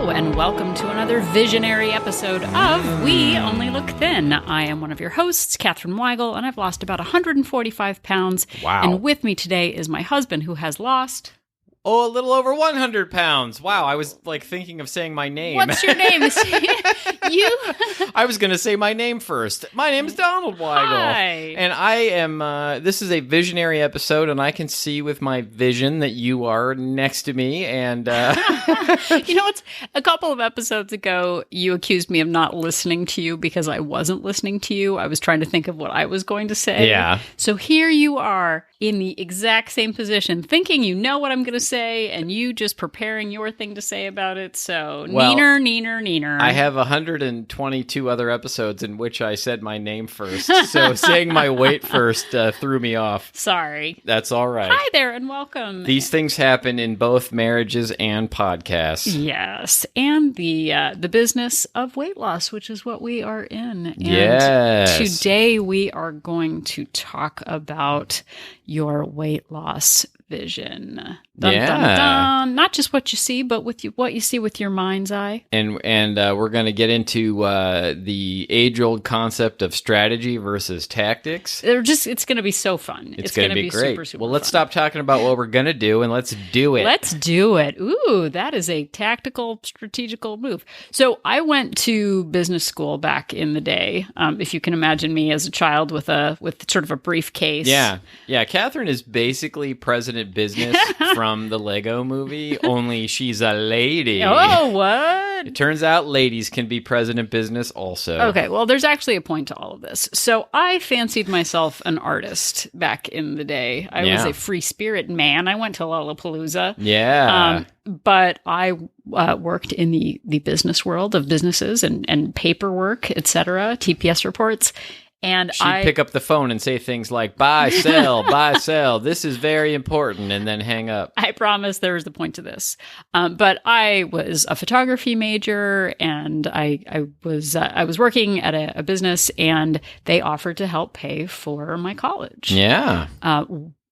and welcome to another visionary episode of We Only Look Thin. I am one of your hosts, Katherine Weigel, and I've lost about 145 pounds. Wow. And with me today is my husband, who has lost... Oh, a little over 100 pounds. Wow, I was thinking of saying my name. What's your name? You? I was going to say my name first. My name is Donald Weigel. Hi. And I am, this is a visionary episode, and I can see with my vision that you are next to me. And, You know what's a couple of episodes ago, you accused me of not listening to you because I wasn't listening to you. I was trying to think of what I was going to say. Yeah. So here you are in the exact same position, thinking you know what I'm going to say, and you just preparing your thing to say about it. So, Well, neener. I have 122 other episodes in which I said my name first. So saying my weight first threw me off. Sorry. That's all right. Hi there, and welcome. These things happen in both marriages and podcasts. Yes, and the business of weight loss, which is what we are in. And Yes. today we are going to talk about your weight loss vision. Dun, Yeah. dun, dun. Not just what you see, but what you see with your mind's eye. And we're going to get into the age-old concept of strategy versus tactics. It's going to be so fun. It's going to be great. Super, super Well, let's fun. stop talking about what we're going to do and let's do it. Let's do it. Ooh, that is a tactical, strategical move. So I went to business school back in the day. If you can imagine me as a child with sort of a briefcase. Yeah. Catherine is basically President Business from the Lego movie, only she's a lady. Oh, what? It turns out ladies can be President Business also. Okay, well, there's actually a point to all of this. So I fancied myself an artist back in the day. I was a free spirit man. I went to Lollapalooza. Yeah. But I worked in the business world of businesses and paperwork, etc., TPS reports. And She'd pick up the phone and say things like, buy, sell, buy, sell. This is very important, and then hang up. I promise there was a point to this. But I was a photography major, and I was working at a business, and they offered to help pay for my college. Yeah.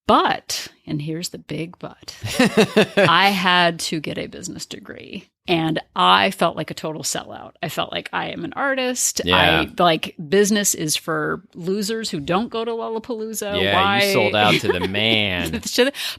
But, and here's the big but, I had to get a business degree. And I felt like a total sellout. I felt like I am an artist. Yeah. Business is for losers who don't go to Lollapalooza. Yeah, Why? you sold out to the man.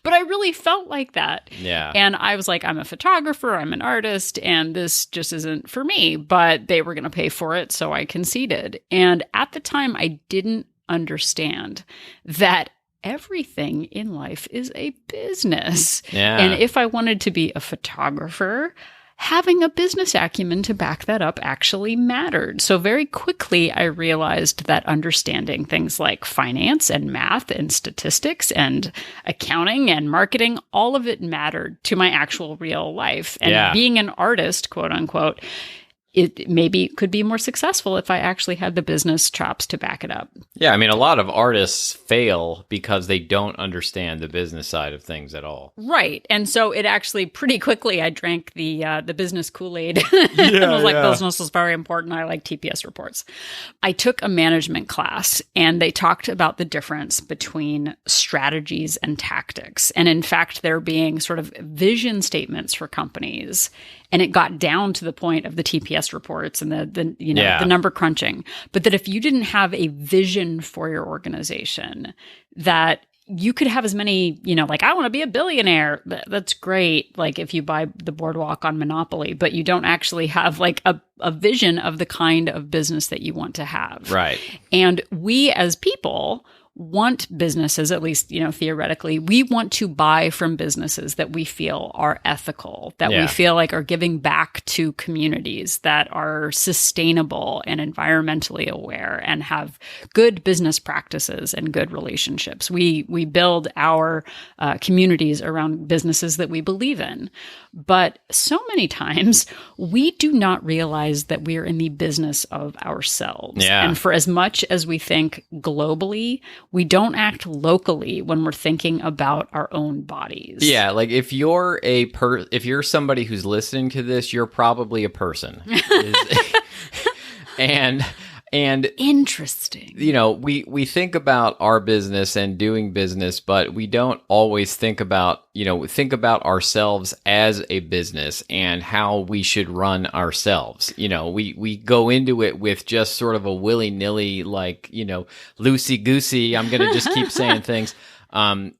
But I really felt like that. Yeah. And I was like, I'm a photographer, I'm an artist, and this just isn't for me. But they were going to pay for it, so I conceded. And at the time, I didn't understand that everything in life is a business. Yeah. And if I wanted to be a photographer, having a business acumen to back that up actually mattered. So very quickly, I realized that understanding things like finance and math and statistics and accounting and marketing, all of it mattered to my actual real life. And being an artist, quote unquote, it maybe could be more successful if I actually had the business chops to back it up. Yeah, I mean, a lot of artists fail because they don't understand the business side of things at all. Right. And so it actually pretty quickly, I drank the business Kool-Aid. I was like, business is very important. I like TPS reports. I took a management class, and they talked about the difference between strategies and tactics. And in fact, there being sort of vision statements for companies. And it got down to the point of the TPS reports and the number crunching. But that if you didn't have a vision for your organization, that you could have as many, like, I want to be a billionaire. That's great. Like if you buy the boardwalk on Monopoly, but you don't actually have like a vision of the kind of business that you want to have. Right. And we as people want businesses, at least, theoretically, we want to buy from businesses that we feel are ethical, that we feel like are giving back to communities, that are sustainable and environmentally aware and have good business practices and good relationships. We build our communities around businesses that we believe in. But so many times we do not realize that we are in the business of ourselves. Yeah. And for as much as we think globally, we don't act locally when we're thinking about our own bodies. Yeah, like if you're if you're somebody who's listening to this, you're probably a person. And And interesting. We think about our business and doing business, but we don't always think about ourselves as a business and how we should run ourselves. We go into it with just sort of a willy-nilly, like, loosey-goosey, I'm going to just keep saying things,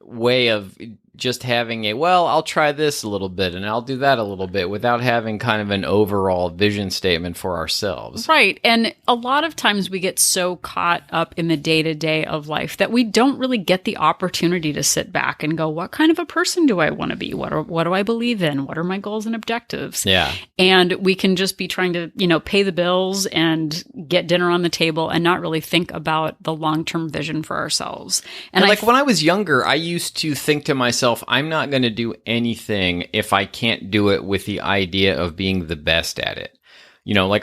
way of just having I'll try this a little bit and I'll do that a little bit without having kind of an overall vision statement for ourselves. Right. And a lot of times we get so caught up in the day-to-day of life that we don't really get the opportunity to sit back and go, what kind of a person do I want to be? What do I believe in? What are my goals and objectives? Yeah. And we can just be trying to, pay the bills and get dinner on the table and not really think about the long-term vision for ourselves. And when I was younger, I used to think to myself, I'm not going to do anything if I can't do it with the idea of being the best at it.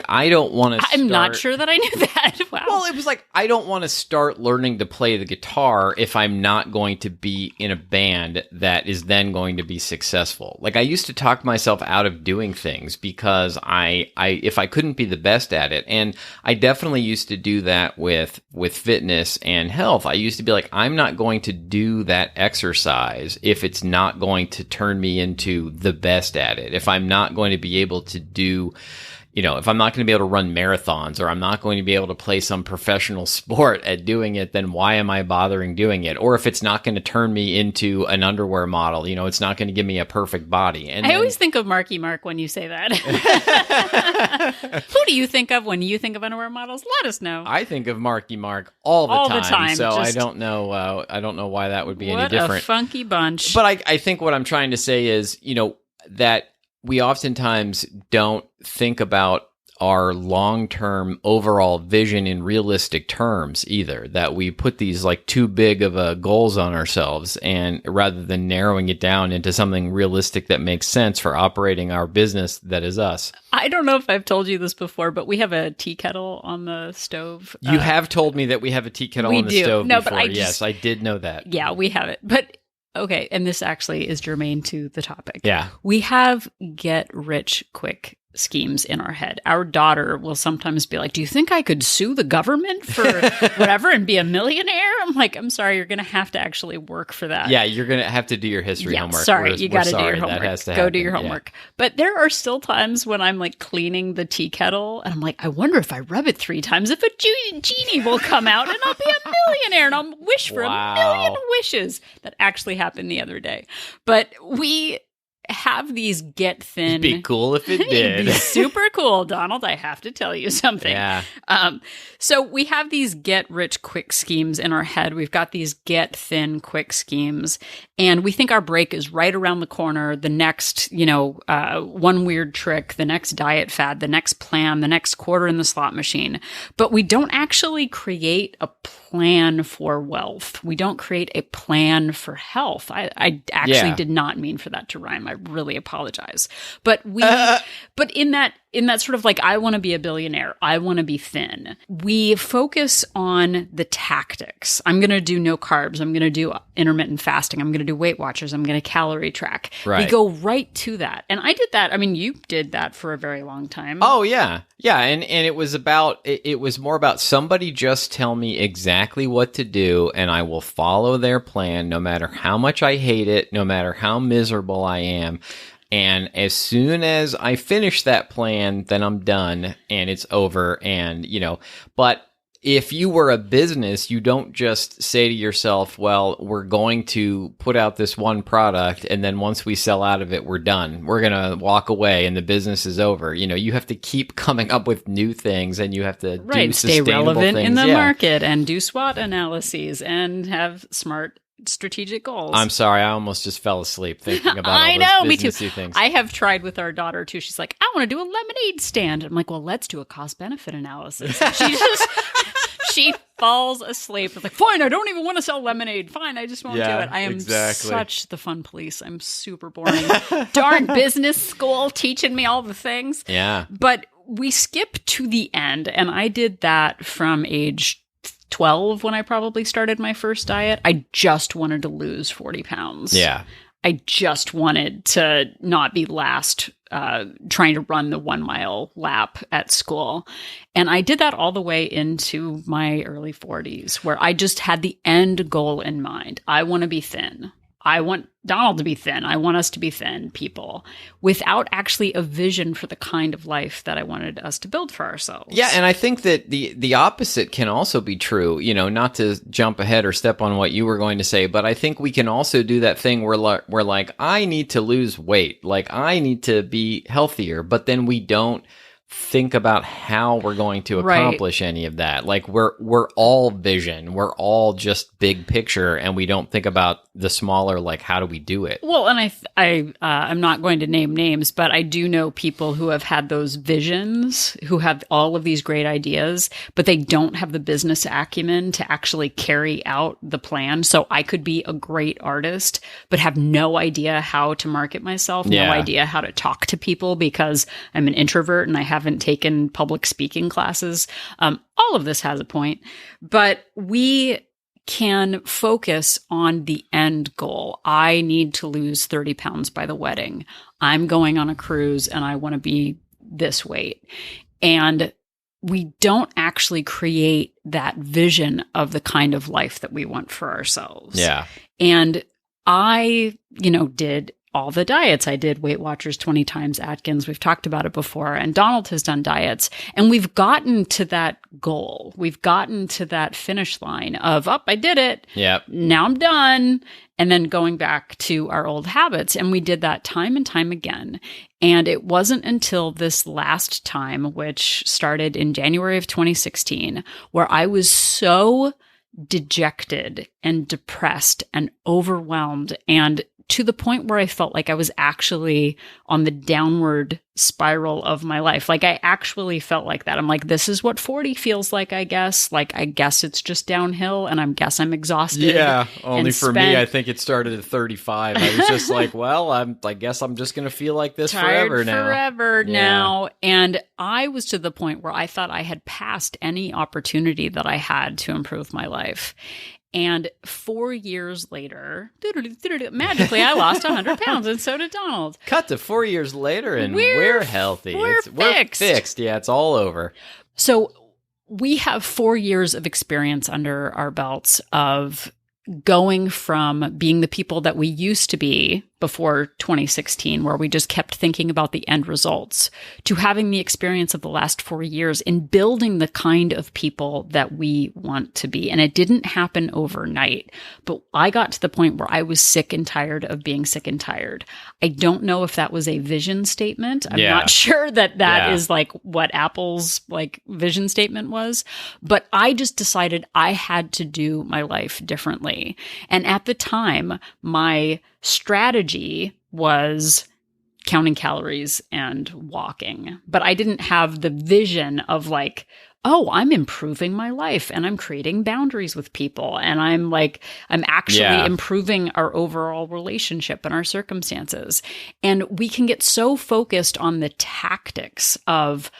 I don't want to I'm not sure that I knew that. Wow. Well, it was like, I don't want to start learning to play the guitar if I'm not going to be in a band that is then going to be successful. Like, I used to talk myself out of doing things because if I couldn't be the best at it, and I definitely used to do that with fitness and health. I used to be like, I'm not going to do that exercise if it's not going to turn me into the best at it. If I'm not going to be able to do, if I'm not going to be able to run marathons or I'm not going to be able to play some professional sport at doing it, then why am I bothering doing it? Or if it's not going to turn me into an underwear model, it's not going to give me a perfect body. And I always think of Marky Mark when you say that. Who do you think of when you think of underwear models? Let us know. I think of Marky Mark all the time. So I don't know why that would be any different. What a funky bunch. But I think what I'm trying to say is, that we oftentimes don't think about our long-term overall vision in realistic terms either, that we put these like too big of goals on ourselves, and rather than narrowing it down into something realistic that makes sense for operating our business that is us. I don't know if I've told you this before, but we have a tea kettle on the stove. You have told me that we have a tea kettle on the stove before. But yes, I did know that. Yeah, we have it. But okay, and this actually is germane to the topic. Yeah. We have get-rich-quick schemes in our head. Our daughter will sometimes be like, do you think I could sue the government for whatever and be a millionaire? I'm like, I'm sorry, you're going to have to actually work for that. Yeah, you're going to have to do your history homework. Sorry, you got to do your homework. That has to Go do your homework. Yeah. But there are still times when I'm like cleaning the tea kettle and I'm like, I wonder if I rub it 3 times, if a genie will come out and I'll be a millionaire and I'll wish for a million wishes. That actually happened the other day. But we have these get thin. It'd be cool if it did. It'd be super cool, Donald. I have to tell you something. Yeah. So we have these get rich quick schemes in our head. We've got these get thin quick schemes, and we think our break is right around the corner. The next, one weird trick, the next diet fad, the next plan, the next quarter in the slot machine. But we don't actually create a plan for wealth. We don't create a plan for health. I actually did not mean for that to rhyme. I really apologize. But but in that sort of like, I want to be a billionaire, I want to be thin, we focus on the tactics. I'm going to do no carbs. I'm going to do intermittent fasting. I'm going to do Weight Watchers. I'm going to calorie track. Right. We go right to that. And I did that. I mean, you did that for a very long time. Oh, yeah. Yeah. And it was more about somebody just tell me exactly what to do, and I will follow their plan no matter how much I hate it, no matter how miserable I am. And as soon as I finish that plan, then I'm done and it's over. And, but if you were a business, you don't just say to yourself, well, we're going to put out this one product, and then once we sell out of it, we're done. We're going to walk away and the business is over. You have to keep coming up with new things, and you have to do stay sustainable relevant things. in the market and do SWOT analyses and have smart strategic goals. I'm sorry, I almost just fell asleep thinking about I all know, those me too. businessy things. I have tried with our daughter too. She's like, I want to do a lemonade stand. I'm like, well, let's do a cost-benefit analysis. She falls asleep. It's like, fine, I don't even want to sell lemonade. Fine, I just won't do it. I am such the fun police. I'm super boring. Darn business school teaching me all the things. Yeah. But we skip to the end, and I did that from age 12 when I probably started my first diet. I just wanted to lose 40 pounds. Yeah. I just wanted to not be last trying to run the 1 mile lap at school. And I did that all the way into my early 40s, where I just had the end goal in mind. I want to be thin. I want Donald to be thin. I want us to be thin people, without actually a vision for the kind of life that I wanted us to build for ourselves. Yeah, and I think that the opposite can also be true, not to jump ahead or step on what you were going to say, but I think we can also do that thing where like, I need to lose weight, like I need to be healthier, but then we don't think about how we're going to accomplish any of that. Like we're all vision, we're all just big picture, and we don't think about the smaller, like, how do we do it? Well, and I'm not going to name names, but I do know people who have had those visions, who have all of these great ideas, but they don't have the business acumen to actually carry out the plan. So I could be a great artist, but have no idea how to market myself, no idea how to talk to people because I'm an introvert and I haven't taken public speaking classes. All of this has a point, but we can focus on the end goal. I need to lose 30 pounds by the wedding. I'm going on a cruise and I want to be this weight. And we don't actually create that vision of the kind of life that we want for ourselves. Yeah. And I, did all the diets. I did Weight Watchers 20 times Atkins. We've talked about it before. And Donald has done diets. And we've gotten to that goal. We've gotten to that finish line of, I did it. Yep. Now I'm done. And then going back to our old habits. And we did that time and time again. And it wasn't until this last time, which started in January of 2016, where I was so dejected and depressed and overwhelmed, and to the point where I felt like I was actually on the downward spiral of my life. Like I actually felt like that. I'm like, this is what 40 feels like, I guess. Like, I guess it's just downhill, and I'm exhausted. Yeah. Only for me, I think it started at 35. I was just like, well, I guess I'm just going to feel like this forever now. And I was to the point where I thought I had passed any opportunity that I had to improve my life. And 4 years later, magically, I lost 100 pounds, and so did Donald. Cut to 4 years later, and we're healthy. We're fixed. Yeah, it's all over. So we have 4 years of experience under our belts of going from being the people that we used to be before 2016, where we just kept thinking about the end results, to having the experience of the last 4 years in building the kind of people that we want to be. And it didn't happen overnight, but I got to the point where I was sick and tired of being sick and tired. I don't know if that was a vision statement. I'm not sure that is like what Apple's like vision statement was, but I just decided I had to do my life differently. And at the time, my strategy was counting calories and walking. But I didn't have the vision of like, I'm improving my life and I'm creating boundaries with people. And I'm actually improving our overall relationship and our circumstances. And we can get so focused on the tactics of,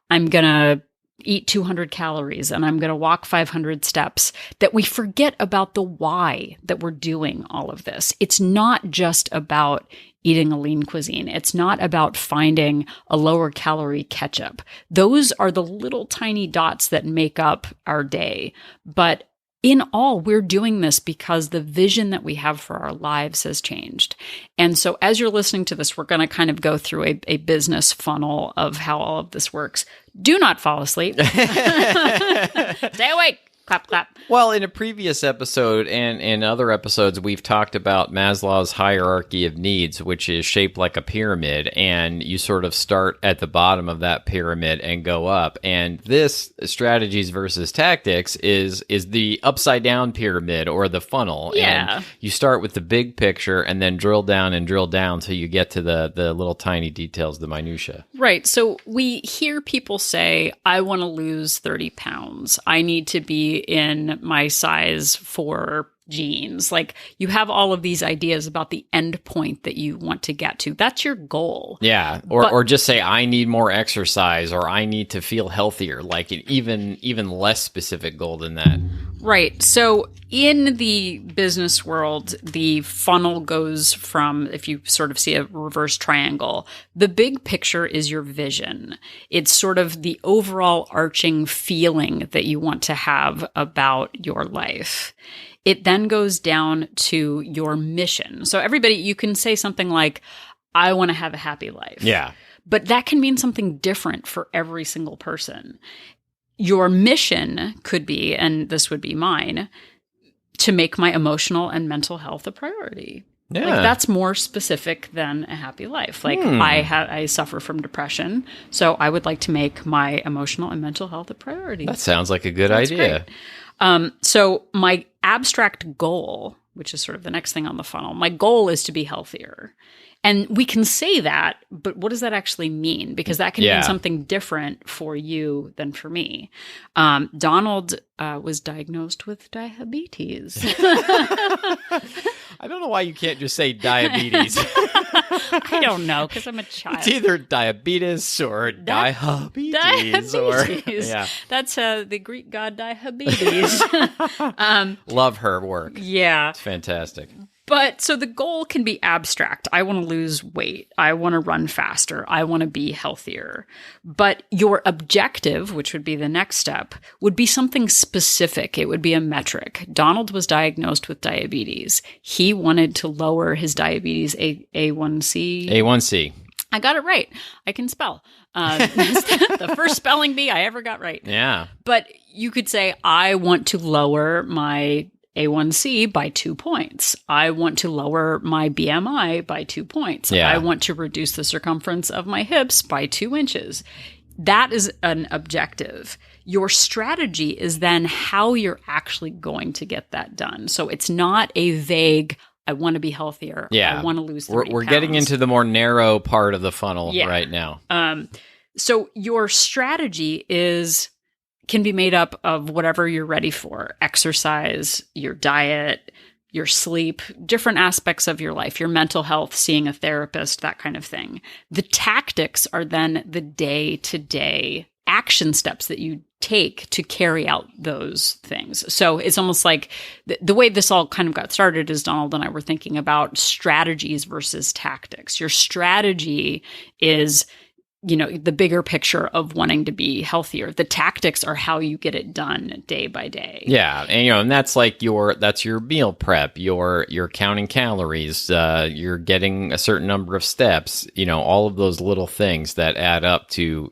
I'm going to eat 200 calories and I'm going to walk 500 steps, that we forget about the why that we're doing all of this. It's not just about eating a lean cuisine. It's not about finding a lower calorie ketchup. Those are the little tiny dots that make up our day. But in all, we're doing this because the vision that we have for our lives has changed. And so as you're listening to this, we're going to kind of go through a business funnel of how all of this works. Do not fall asleep. Stay awake. Clap, clap. Well, in a previous episode and in other episodes, we've talked about Maslow's hierarchy of needs, which is shaped like a pyramid, and you sort of start at the bottom of that pyramid and go up. And this strategies versus tactics is the upside down pyramid, or the funnel. Yeah. And you start with the big picture and then drill down till you get to the little tiny details, the minutia. Right. So we hear people say, I want to lose 30 pounds. I need to be in my size for jeans. Like you have all of these ideas about the end point that you want to get to. That's your goal. Yeah. Or just say, I need more exercise, or I need to feel healthier. Like an even less specific goal than that. Right. So in the business world, the funnel goes from, if you sort of see a reverse triangle, the big picture is your vision. It's sort of the overall arching feeling that you want to have about your life. It then goes down to your mission. So everybody, you can say something like, I want to have a happy life. Yeah. But that can mean something different for every single person. Your mission could be, and this would be mine, to make my emotional and mental health a priority. Yeah. Like that's more specific than a happy life. Like I suffer from depression, so I would like to make my emotional and mental health a priority. That sounds like a good idea. Great. So my abstract goal, which is sort of the next thing on the funnel, my goal is to be healthier. And we can say that, but what does that actually mean? Because that can mean something different for you than for me. Donald was diagnosed with diabetes. I don't know why you can't just say diabetes. I don't know, because I'm a child. It's either diabetes or diabetes. That's the Greek god Diabetes. Love her work. Yeah. It's fantastic. But so the goal can be abstract. I want to lose weight. I want to run faster. I want to be healthier. But your objective, which would be the next step, would be something specific. It would be a metric. Donald was diagnosed with diabetes. He wanted to lower his diabetes A1C. A1C. I got it right. I can spell. The first spelling bee I ever got right. Yeah. But you could say, I want to lower my A1C by 2 points. I want to lower my BMI by 2 points. Yeah. I want to reduce the circumference of my hips by 2 inches. That is an objective. Your strategy is then how you're actually going to get that done. So it's not a vague, I want to be healthier. Yeah. I want to lose 30 We're pounds. getting into the more narrow part of the funnel right now. So your strategy can be made up of whatever you're ready for: exercise, your diet, your sleep, different aspects of your life, your mental health, seeing a therapist, that kind of thing. The tactics are then the day-to-day action steps that you take to carry out those things. So it's almost like the way this all kind of got started is Donald and I were thinking about strategies versus tactics. Your strategy is, the bigger picture of wanting to be healthier. The tactics are how you get it done day by day. Yeah. And, and that's like that's your meal prep, you're counting calories, you're getting a certain number of steps, all of those little things that add up to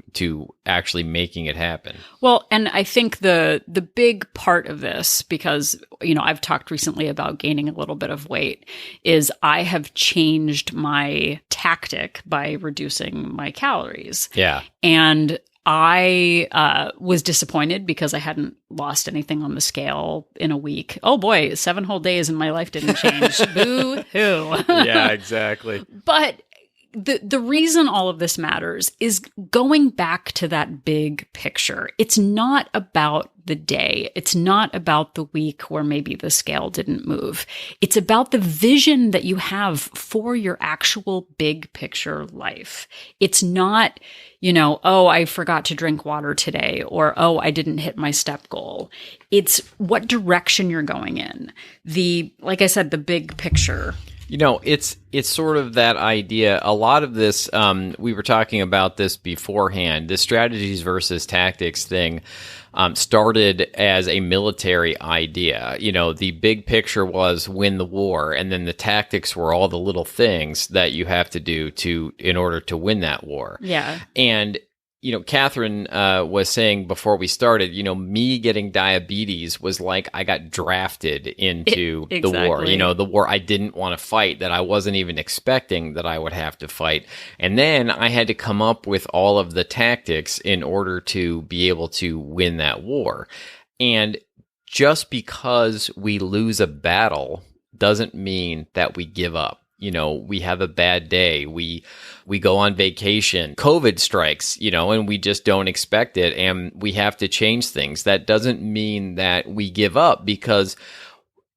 actually making it happen. Well, and I think the big part of this, because, I've talked recently about gaining a little bit of weight, is I have changed my tactic by reducing my calories. Yeah. And I was disappointed because I hadn't lost anything on the scale in a week. Oh boy, 7 whole days and my life didn't change. Boo-hoo. Yeah, exactly. But the reason all of this matters is going back to that big picture. It's not about the day. It's not about the week where maybe the scale didn't move. It's about the vision that you have for your actual big picture life. It's not, oh, I forgot to drink water today, or, oh, I didn't hit my step goal. It's what direction you're going in. Like I said, the big picture. It's sort of that idea. A lot of this, we were talking about this beforehand, the strategies versus tactics thing started as a military idea. The big picture was win the war, and then the tactics were all the little things that you have to do in order to win that war. Yeah. And Catherine was saying before we started, me getting diabetes was like I got drafted into the war. The war I didn't want to fight, that I wasn't even expecting that I would have to fight. And then I had to come up with all of the tactics in order to be able to win that war. And just because we lose a battle doesn't mean that we give up. We have a bad day. We go on vacation. COVID strikes, and we just don't expect it, and we have to change things. That doesn't mean that we give up, because,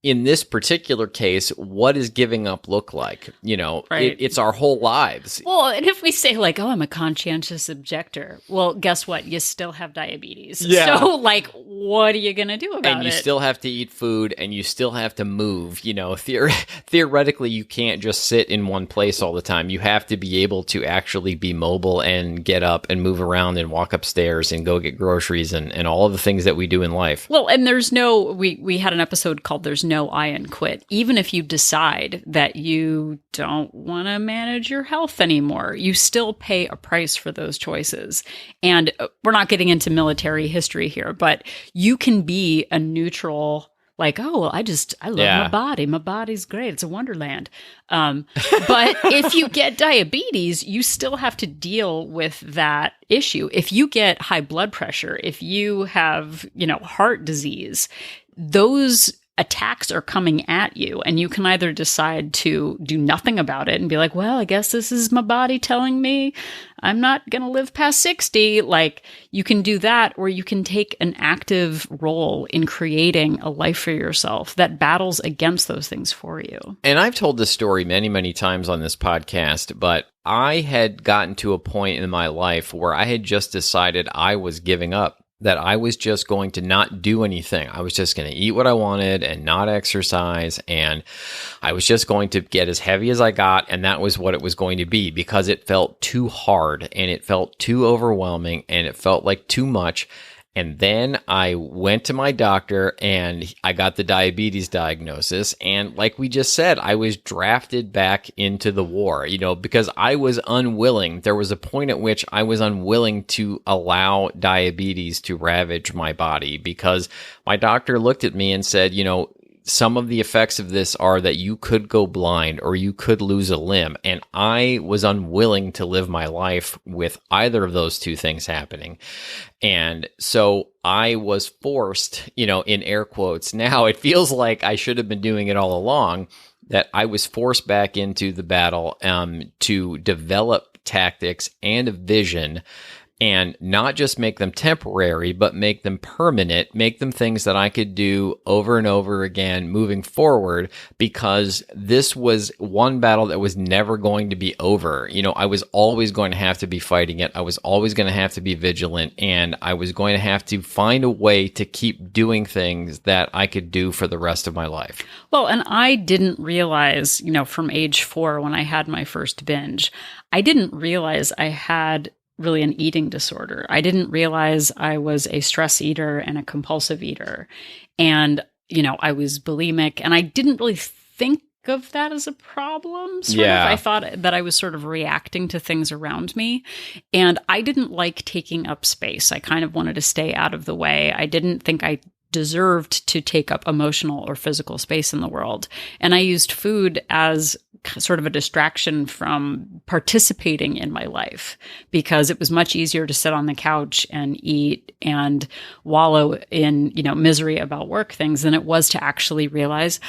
in this particular case, what does giving up look like? Right. It's our whole lives. Well, and if we say like, oh, I'm a conscientious objector, well, guess what? You still have diabetes. Yeah. So like, what are you going to do about it? And you still have to eat food and you still have to move. Theoretically, you can't just sit in one place all the time. You have to be able to actually be mobile and get up and move around and walk upstairs and go get groceries and all of the things that we do in life. Well, and there's we had an episode called There's No I in Quit. Even if you decide that you don't want to manage your health anymore, you still pay a price for those choices. And we're not getting into military history here, but you can be a neutral, like, oh, well, I love my body. My body's great. It's a wonderland. But if you get diabetes, you still have to deal with that issue. If you get high blood pressure, if you have, heart disease, those attacks are coming at you, and you can either decide to do nothing about it and be like, well, I guess this is my body telling me I'm not going to live past 60. Like, you can do that, or you can take an active role in creating a life for yourself that battles against those things for you. And I've told this story many, many times on this podcast, but I had gotten to a point in my life where I had just decided I was giving up, that I was just going to not do anything. I was just going to eat what I wanted and not exercise. And I was just going to get as heavy as I got. And that was what it was going to be, because it felt too hard and it felt too overwhelming and it felt like too much. And then I went to my doctor and I got the diabetes diagnosis. And like we just said, I was drafted back into the war, because I was unwilling. There was a point at which I was unwilling to allow diabetes to ravage my body, because my doctor looked at me and said, some of the effects of this are that you could go blind or you could lose a limb. And I was unwilling to live my life with either of those two things happening. And so I was forced, in air quotes. Now it feels like I should have been doing it all along, that I was forced back into the battle to develop tactics and a vision, and not just make them temporary, but make them permanent, make them things that I could do over and over again moving forward, because this was one battle that was never going to be over. I was always going to have to be fighting it. I was always going to have to be vigilant, and I was going to have to find a way to keep doing things that I could do for the rest of my life. Well, and I didn't realize, from age 4 when I had my first binge, I didn't realize I had really an eating disorder. I didn't realize I was a stress eater and a compulsive eater. And, I was bulimic, and I didn't really think of that as a problem. I thought that I was sort of reacting to things around me. And I didn't like taking up space. I kind of wanted to stay out of the way. I didn't think I deserved to take up emotional or physical space in the world. And I used food as sort of a distraction from participating in my life, because it was much easier to sit on the couch and eat and wallow in, misery about work things than it was to actually realize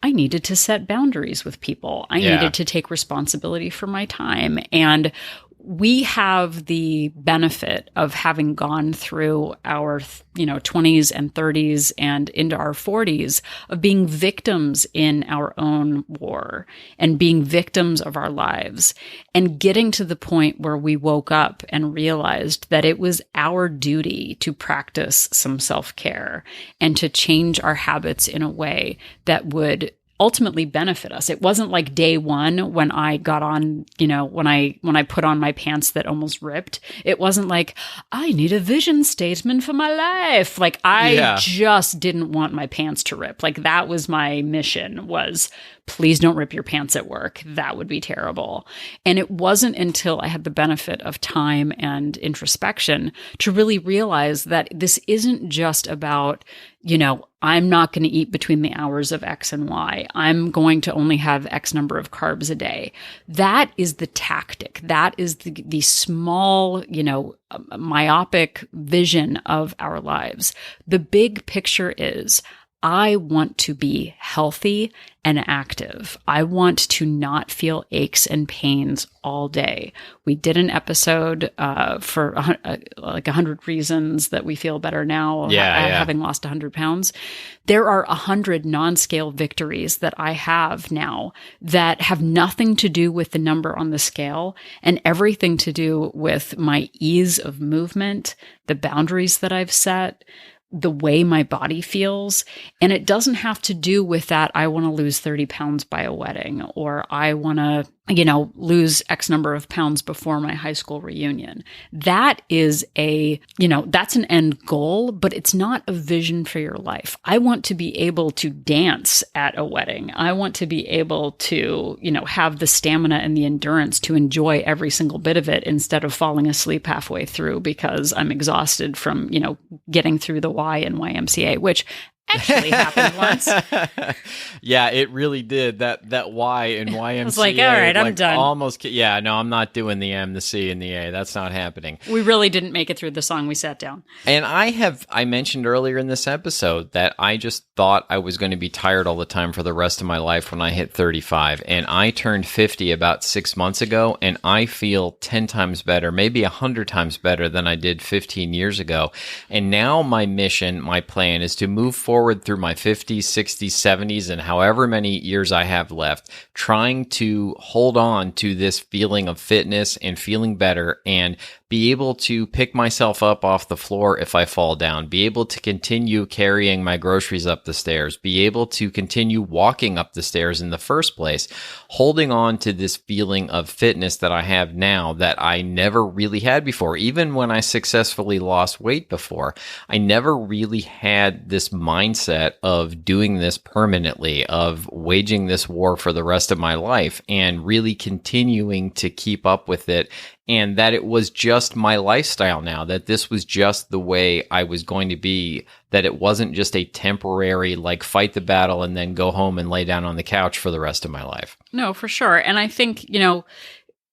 I needed to set boundaries with people. I needed to take responsibility for my time. And we have the benefit of having gone through our, 20s and 30s and into our 40s of being victims in our own war and being victims of our lives, and getting to the point where we woke up and realized that it was our duty to practice some self-care and to change our habits in a way that would ultimately benefit us. It wasn't like day one when I got on, when I put on my pants that almost ripped. It wasn't like, I need a vision statement for my life. Like, I just didn't want my pants to rip. Like, that was my mission, was please don't rip your pants at work. That would be terrible. And it wasn't until I had the benefit of time and introspection to really realize that this isn't just about, I'm not going to eat between the hours of X and Y. I'm going to only have X number of carbs a day. That is the tactic. That is the small, myopic vision of our lives. The big picture is, I want to be healthy and active. I want to not feel aches and pains all day. We did an episode for like 100 reasons that we feel better now, having lost 100 pounds. There are 100 non-scale victories that I have now that have nothing to do with the number on the scale and everything to do with my ease of movement, the boundaries that I've set, the way my body feels. And it doesn't have to do with that I want to lose 30 pounds by a wedding, or I want to, lose X number of pounds before my high school reunion. That is that's an end goal, but it's not a vision for your life. I want to be able to dance at a wedding. I want to be able to, have the stamina and the endurance to enjoy every single bit of it instead of falling asleep halfway through because I'm exhausted from, getting through the Y in YMCA, which actually happened once. Yeah, it really did. That Y in YMCA. I was like, all right, I'm done. Almost. Yeah, no, I'm not doing the M, the C, and the A. That's not happening. We really didn't make it through the song. We sat down. And I mentioned earlier in this episode that I just thought I was going to be tired all the time for the rest of my life when I hit 35. And I turned 50 about 6 months ago, and I feel 10 times better, maybe 100 times better than I did 15 years ago. And now my mission, my plan is to move forward through my 50s, 60s, 70s, and however many years I have left, trying to hold on to this feeling of fitness and feeling better and be able to pick myself up off the floor if I fall down, be able to continue carrying my groceries up the stairs, be able to continue walking up the stairs in the first place, holding on to this feeling of fitness that I have now that I never really had before. Even when I successfully lost weight before, I never really had this mindset of doing this permanently, of waging this war for the rest of my life and really continuing to keep up with it. And that it was just my lifestyle now, that this was just the way I was going to be, that it wasn't just a temporary, fight the battle and then go home and lay down on the couch for the rest of my life. No, for sure. And I think,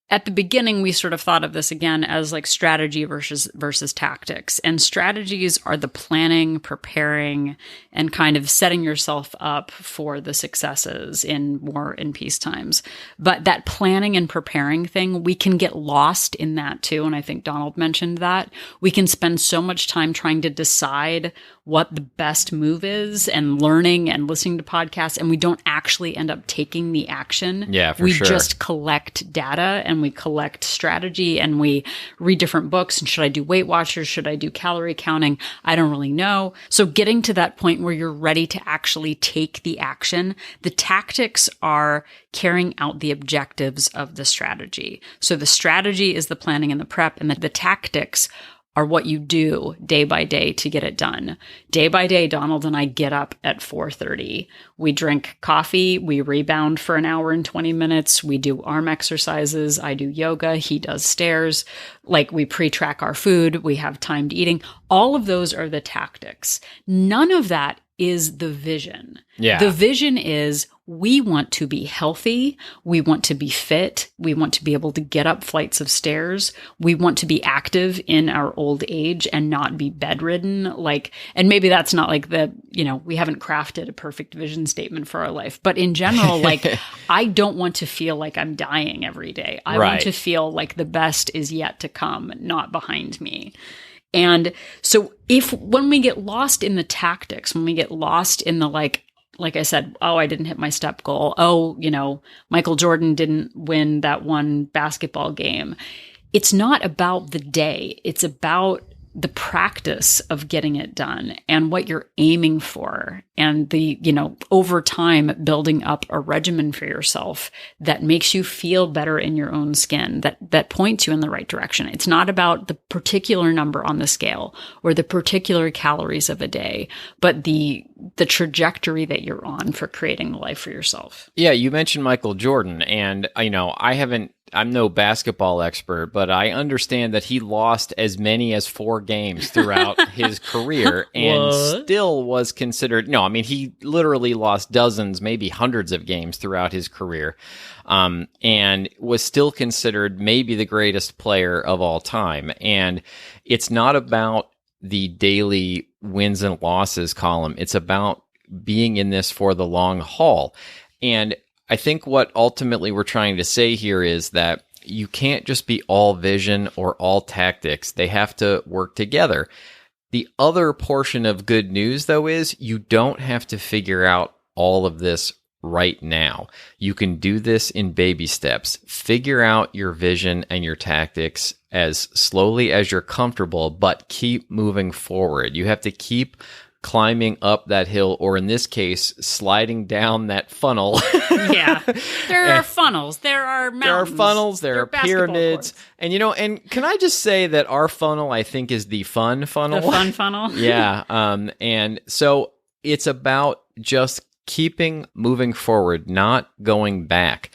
at the beginning, we sort of thought of this again as strategy versus tactics. And strategies are the planning, preparing, and kind of setting yourself up for the successes in war and peace times. But that planning and preparing thing, we can get lost in that too. And I think Donald mentioned that. We can spend so much time trying to decide what the best move is and learning and listening to podcasts, and we don't actually end up taking the action. Yeah, for sure. We sure. just collect data and we collect strategy and we read different books. And should I do Weight Watchers? Should I do calorie counting? I don't really know. So getting to that point where you're ready to actually take the action, the tactics are carrying out the objectives of the strategy. So the strategy is the planning and the prep, and the tactics are what you do day by day to get it done. Day by day, Donald and I get up at 4:30. We drink coffee. We rebound for an hour and 20 minutes. We do arm exercises. I do yoga. He does stairs. We pre-track our food. We have timed eating. All of those are the tactics. None of that is the vision. Yeah. The vision is we want to be healthy. We want to be fit. We want to be able to get up flights of stairs. We want to be active in our old age and not be bedridden. And maybe that's not we haven't crafted a perfect vision statement for our life. But in general, I don't want to feel like I'm dying every day. I want to feel like the best is yet to come, not behind me. And so when we get lost in the tactics, when we get lost in the like I said, oh, I didn't hit my step goal. Oh, Michael Jordan didn't win that one basketball game. It's not about the day. It's about the practice of getting it done and what you're aiming for, and the, over time building up a regimen for yourself that makes you feel better in your own skin, that points you in the right direction. It's not about the particular number on the scale or the particular calories of a day, but the trajectory that you're on for creating the life for yourself. Yeah, you mentioned Michael Jordan, and I'm no basketball expert, but I understand that he lost as many as 4 games throughout his career and still was considered, he literally lost dozens, maybe hundreds of games throughout his career, and was still considered maybe the greatest player of all time. And it's not about the daily wins and losses column. It's about being in this for the long haul. And I think what ultimately we're trying to say here is that you can't just be all vision or all tactics. They have to work together. The other portion of good news, though, is you don't have to figure out all of this right now. You can do this in baby steps. Figure out your vision and your tactics as slowly as you're comfortable, but keep moving forward. You have to keep climbing up that hill, or in this case, sliding down that funnel. Yeah. There are funnels. There are mountains. There are funnels. There are pyramids. Courts. And, and can I just say that our funnel, I think, is the fun funnel. The fun funnel. Yeah. And so it's about just keeping moving forward, not going back,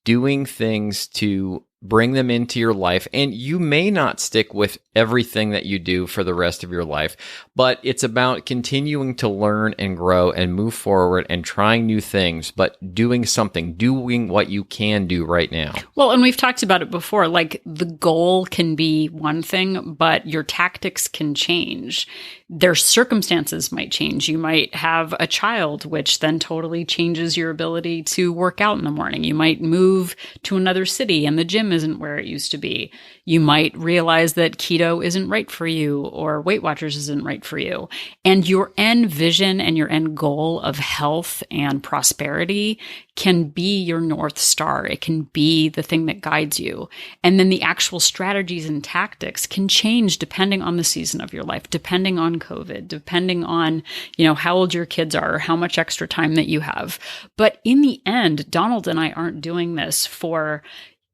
doing things to bring them into your life. And you may not stick with everything that you do for the rest of your life, but it's about continuing to learn and grow and move forward and trying new things, but doing something, doing what you can do right now. Well, and we've talked about it before, like the goal can be one thing, but your tactics can change. Their circumstances might change. You might have a child, which then totally changes your ability to work out in the morning. You might move to another city and the gym isn't where it used to be. You might realize that keto isn't right for you or Weight Watchers isn't right for you. And your end vision and your end goal of health and prosperity can be your North Star. It can be the thing that guides you. And then the actual strategies and tactics can change depending on the season of your life, depending on COVID, depending on, how old your kids are, or how much extra time that you have. But in the end, Donald and I aren't doing this for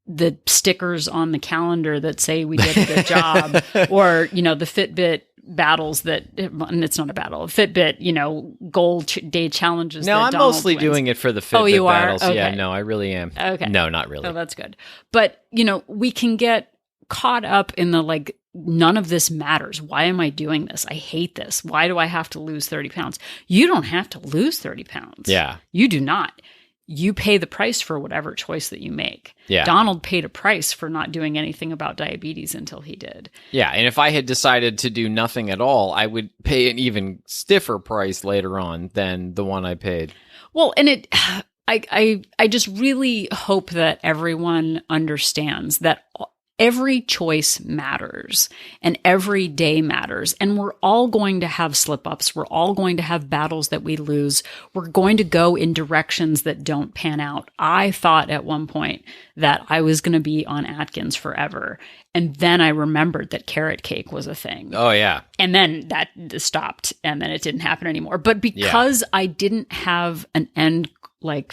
the stickers on the calendar that say we did a good job, or, the Fitbit battles and it's not a battle, Fitbit, goal day challenges. No, I'm Donald mostly wins. Doing it for the Fitbit you battles. are? Okay. Yeah, no, I really am. Okay. No, not really. Oh, that's good. But, we can get caught up in the none of this matters. Why am I doing this? I hate this. Why do I have to lose 30 pounds? You don't have to lose 30 pounds. Yeah. You do not. You pay the price for whatever choice that you make. Yeah. Donald paid a price for not doing anything about diabetes until he did. Yeah. And if I had decided to do nothing at all, I would pay an even stiffer price later on than the one I paid. Well, and I just really hope that everyone understands that every choice matters and every day matters. And we're all going to have slip-ups. We're all going to have battles that we lose. We're going to go in directions that don't pan out. I thought at one point that I was going to be on Atkins forever. And then I remembered that carrot cake was a thing. Oh, yeah. And then that stopped and then it didn't happen anymore. But because I didn't have an end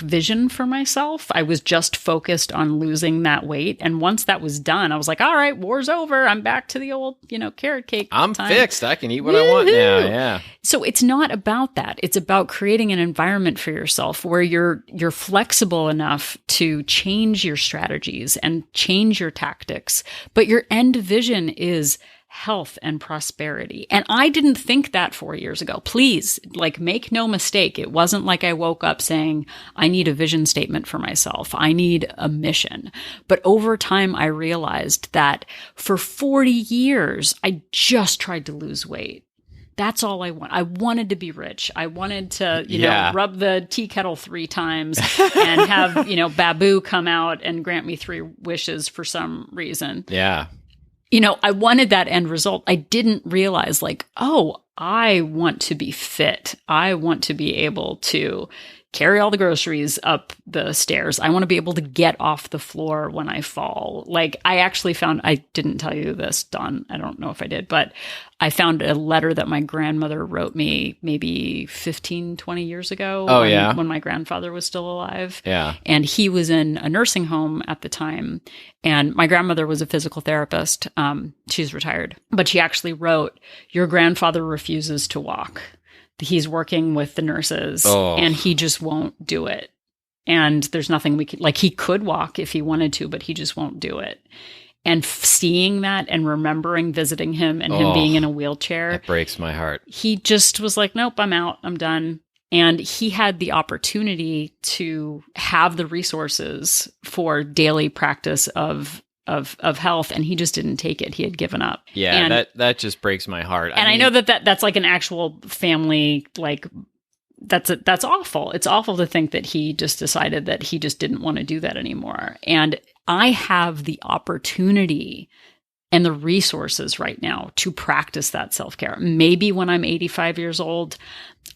vision for myself, I was just focused on losing that weight. And once that was done, I was like, all right, war's over. I'm back to the old, carrot cake. I'm time. fixed. I can eat what I want now. Yeah. So it's not about that. It's about creating an environment for yourself where you're flexible enough to change your strategies and change your tactics. But your end vision is health and prosperity. And I didn't think that 4 years ago. Please, make no mistake. It wasn't like I woke up saying, I need a vision statement for myself. I need a mission. But over time, I realized that for 40 years, I just tried to lose weight. That's all I want. I wanted to be rich. I wanted to, rub the tea kettle 3 times and have, Babu come out and grant me 3 wishes for some reason. Yeah. I wanted that end result. I didn't realize I want to be fit. I want to be able to carry all the groceries up the stairs. I want to be able to get off the floor when I fall. I actually found, I didn't tell you this, Dawn. I don't know if I did, but I found a letter that my grandmother wrote me maybe 15, 20 years ago. When my grandfather was still alive. Yeah. And he was in a nursing home at the time. And my grandmother was a physical therapist. She's retired. But she actually wrote, your grandfather refuses to walk. He's working with the nurses and he just won't do it. And there's nothing we could, he could walk if he wanted to, but he just won't do it. And seeing that and remembering visiting him and him being in a wheelchair. That breaks my heart. He just was like, nope, I'm out. I'm done. And he had the opportunity to have the resources for daily practice of health, and he just didn't take it. He had given up. Yeah, and that just breaks my heart. I know that's an actual family that's awful. It's awful to think that he just decided that he just didn't want to do that anymore. And I have the opportunity and the resources right now to practice that self-care. Maybe when I'm 85 years old,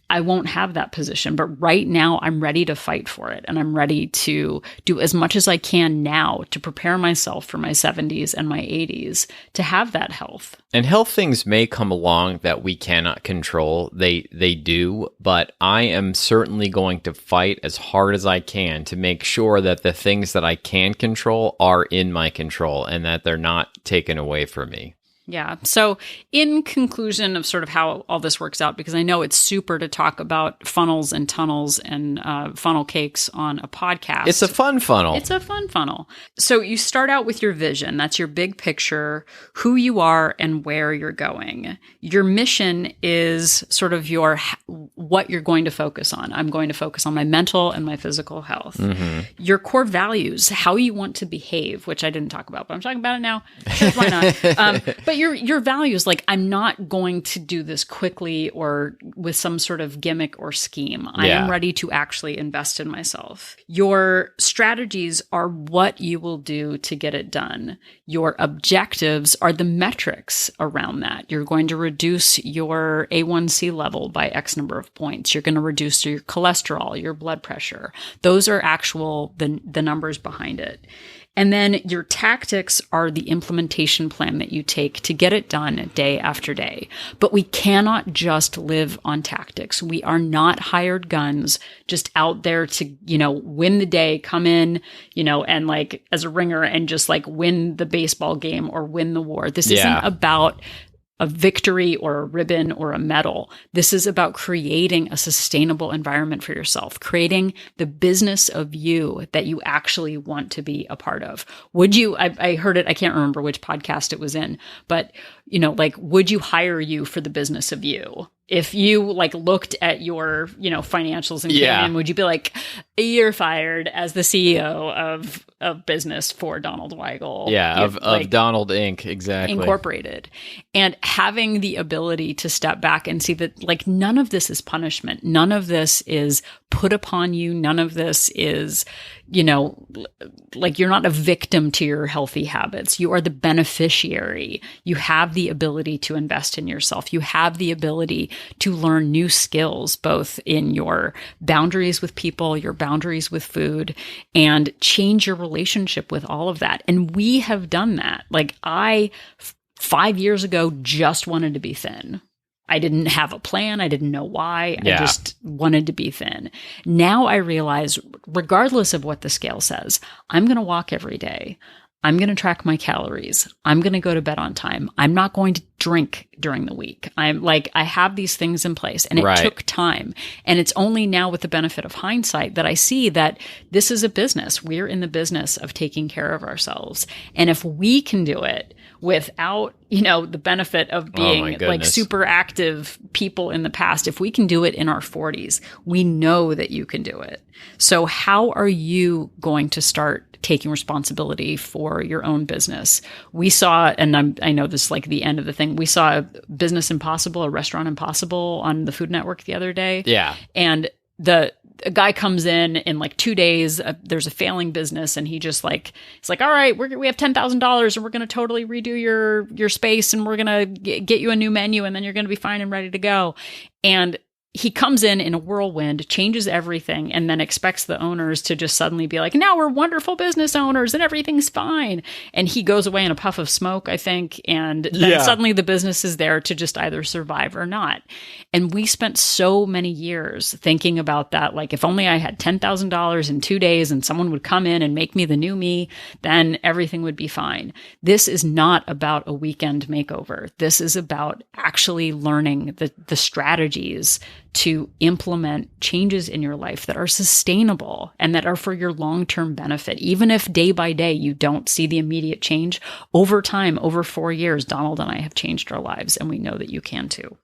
I won't have that position, but right now I'm ready to fight for it. And I'm ready to do as much as I can now to prepare myself for my 70s and my 80s to have that health. And health things may come along that we cannot control. They do, but I am certainly going to fight as hard as I can to make sure that the things that I can control are in my control and that they're not taken away from me. Yeah. So in conclusion of sort of how all this works out, because I know it's super to talk about funnels and tunnels and funnel cakes on a podcast. It's a fun funnel. It's a fun funnel. So you start out with your vision. That's your big picture, who you are and where you're going. Your mission is sort of what you're going to focus on. I'm going to focus on my mental and my physical health. Mm-hmm. Your core values, how you want to behave, which I didn't talk about, but I'm talking about it now. Why not? But your values, like, I'm not going to do this quickly or with some sort of gimmick or scheme. I am ready to actually invest in myself. Your strategies are what you will do to get it done. Your objectives are the metrics around that. You're going to reduce your A1C level by X number of points. You're going to reduce your cholesterol, your blood pressure. Those are the numbers behind it. And then your tactics are the implementation plan that you take to get it done day after day. But we cannot just live on tactics. We are not hired guns just out there to, win the day, come in, and like as a ringer and just like win the baseball game or win the war. This isn't about a victory or a ribbon or a medal. This is about creating a sustainable environment for yourself, creating the business of you that you actually want to be a part of. Would you, I heard it, I can't remember which podcast it was in, but would you hire you for the business of you? If you looked at your, financials and came in, would you be like, you're fired as the CEO of business for Donald Weigel? Yeah, of Donald Inc. Exactly. Incorporated. And having the ability to step back and see that none of this is punishment. None of this is put upon you. None of this is, you're not a victim to your healthy habits. You are the beneficiary. You have the ability to invest in yourself. You have the ability to learn new skills, both in your boundaries with people, your boundaries with food, and change your relationship with all of that. And we have done that. I, 5 years ago, just wanted to be thin. I didn't have a plan. I didn't know why. I just wanted to be thin. Now I realize, regardless of what the scale says, I'm going to walk every day. I'm going to track my calories. I'm going to go to bed on time. I'm not going to drink during the week. I have these things in place, and it took time. And it's only now with the benefit of hindsight that I see that this is a business. We're in the business of taking care of ourselves. And if we can do it without, the benefit of being super active people in the past, if we can do it in our 40s, we know that you can do it. So how are you going to start taking responsibility for your own business? We saw, and I know this is the end of the thing, we saw Business Impossible, a Restaurant Impossible on the Food Network the other day. Yeah. And a guy comes in 2 days, there's a failing business, and he just it's all right, we have $10,000 and we're going to totally redo your space, and we're going to get you a new menu, and then you're going to be fine and ready to go. And he comes in a whirlwind, changes everything, and then expects the owners to just suddenly be like, now we're wonderful business owners and everything's fine. And he goes away in a puff of smoke, I think. And then suddenly the business is there to just either survive or not. And we spent so many years thinking about that. If only I had $10,000 in 2 days and someone would come in and make me the new me, then everything would be fine. This is not about a weekend makeover. This is about actually learning the strategies to implement changes in your life that are sustainable and that are for your long-term benefit. Even if day by day you don't see the immediate change, over time, over 4 years, Donald and I have changed our lives, and we know that you can too.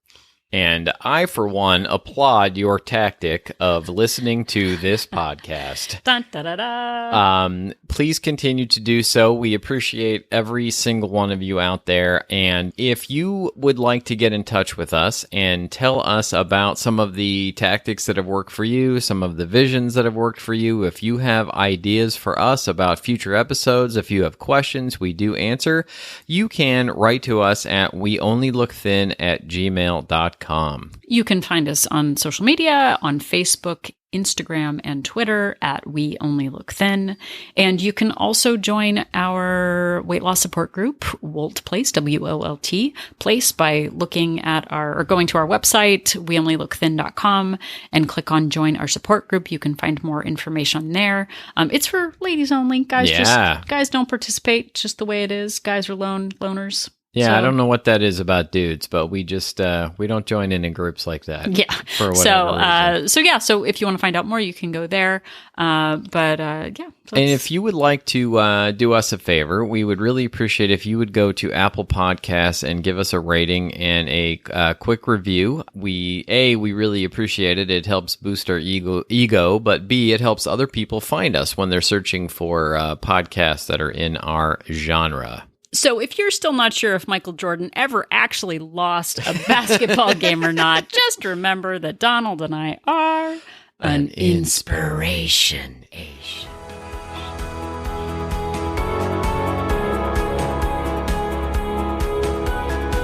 And I, for one, applaud your tactic of listening to this podcast. Dun, da, da, da. Please continue to do so. We appreciate every single one of you out there. And if you would like to get in touch with us and tell us about some of the tactics that have worked for you, some of the visions that have worked for you, if you have ideas for us about future episodes, if you have questions we do answer, you can write to us at weonlylookthin@gmail.com. You can find us on social media, on Facebook, Instagram, and Twitter at We Only Look Thin. And you can also join our weight loss support group, Wolt Place, WOLT Place, by looking at going to our website, weonlylookthin.com, and click on Join Our Support Group. You can find more information there. It's for ladies only. Guys don't participate. It's just the way it is. Guys are loners. Yeah, So- I don't know what that is about dudes, but we just we don't join in groups like that. Yeah. For whatever reason. So if you want to find out more, you can go there. And if you would like to do us a favor, we would really appreciate if you would go to Apple Podcasts and give us a rating and a quick review. We really appreciate it. It helps boost our ego, but B, it helps other people find us when they're searching for podcasts that are in our genre. So if you're still not sure if Michael Jordan ever actually lost a basketball game or not, just remember that Donald and I are an inspiration.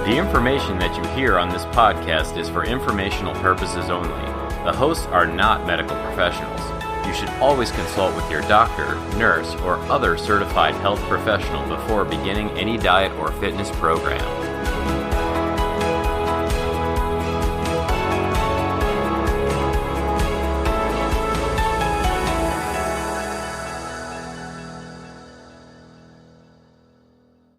The information that you hear on this podcast is for informational purposes only. The hosts are not medical professionals. You should always consult with your doctor, nurse, or other certified health professional before beginning any diet or fitness program.